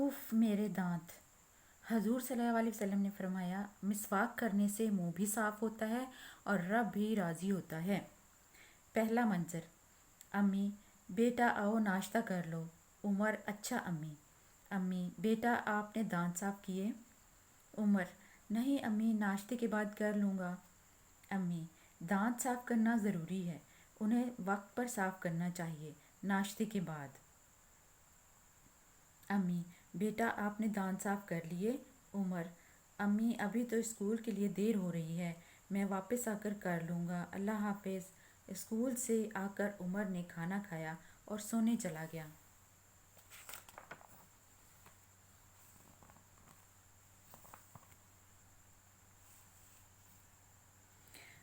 If میرے دانت۔ حضور صلی اللہ علیہ وسلم نے فرمایا، مسواک کرنے سے منہ بھی صاف ہوتا ہے اور رب بھی راضی ہوتا ہے۔ پہلا منظر: امی: بیٹا آؤ ناشتہ کر لو۔ عمر: اچھا امی۔ امی: بیٹا آپ نے دانت صاف کیے؟ عمر: نہیں امی، ناشتے کے بعد کر لوں گا۔ امی: دانت صاف کرنا ضروری ہے، انہیں وقت پر صاف کرنا چاہیے، ناشتے کے بعد۔ امی: بیٹا آپ نے دانت صاف کر لیے؟ عمر: امی ابھی تو اسکول کے لیے دیر ہو رہی ہے، میں واپس آ کر لوں گا، اللہ حافظ۔ اسکول سے آ کر عمر نے کھانا کھایا اور سونے چلا گیا۔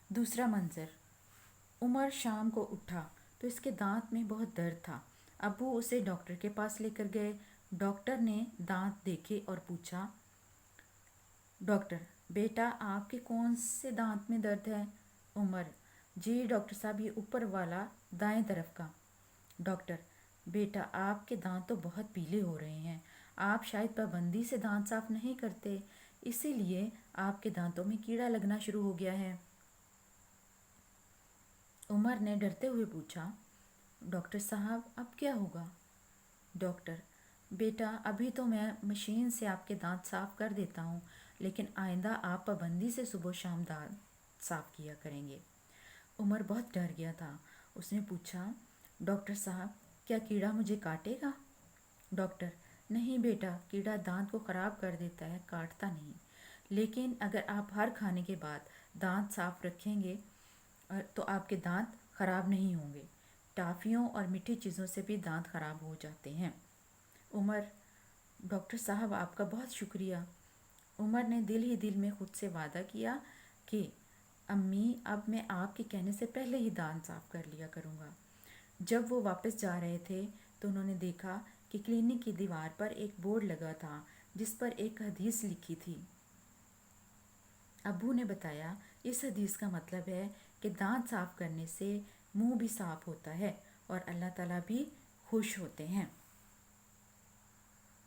دوسرا منظر: عمر شام کو اٹھا تو اس کے دانت میں بہت درد تھا۔ ابو اسے ڈاکٹر کے پاس لے کر گئے۔ ڈاکٹر نے دانت دیکھے اور پوچھا، ڈاکٹر بیٹا آپ کے کون سے دانت میں درد ہے؟ عمر: جی ڈاکٹر صاحب، یہ اوپر والا، دائیں طرف کا۔ ڈاکٹر: بیٹا آپ کے دانت تو بہت پیلے ہو رہے ہیں، آپ شاید پابندی سے دانت صاف نہیں کرتے، اسی لیے آپ کے دانتوں میں کیڑا لگنا شروع ہو گیا ہے۔ عمر نے ڈرتے ہوئے پوچھا، ڈاکٹر صاحب اب کیا ہوگا؟ ڈاکٹر: بیٹا ابھی تو میں مشین سے آپ کے دانت صاف کر دیتا ہوں، لیکن آئندہ آپ پابندی سے صبح و شام دانت صاف کیا کریں گے۔ عمر بہت ڈر گیا تھا۔ اس نے پوچھا، ڈاکٹر صاحب کیا کیڑا مجھے کاٹے گا؟ ڈاکٹر: نہیں بیٹا، کیڑا دانت کو خراب کر دیتا ہے، کاٹتا نہیں، لیکن اگر آپ ہر کھانے کے بعد دانت صاف رکھیں گے تو آپ کے دانت خراب نہیں ہوں گے۔ ٹافیوں اور میٹھی چیزوں سے بھی دانت خراب ہو جاتے ہیں۔ عمر: ڈاکٹر صاحب آپ کا بہت شکریہ۔ عمر نے دل ہی دل میں خود سے وعدہ کیا کہ امی اب میں آپ کے کہنے سے پہلے ہی دانت صاف کر لیا کروں گا۔ جب وہ واپس جا رہے تھے تو انہوں نے دیکھا کہ کلینک کی دیوار پر ایک بورڈ لگا تھا جس پر ایک حدیث لکھی تھی۔ ابو نے بتایا، اس حدیث کا مطلب ہے کہ دانت صاف کرنے سے منہ بھی صاف ہوتا ہے اور اللہ تعالیٰ بھی خوش ہوتے ہیں۔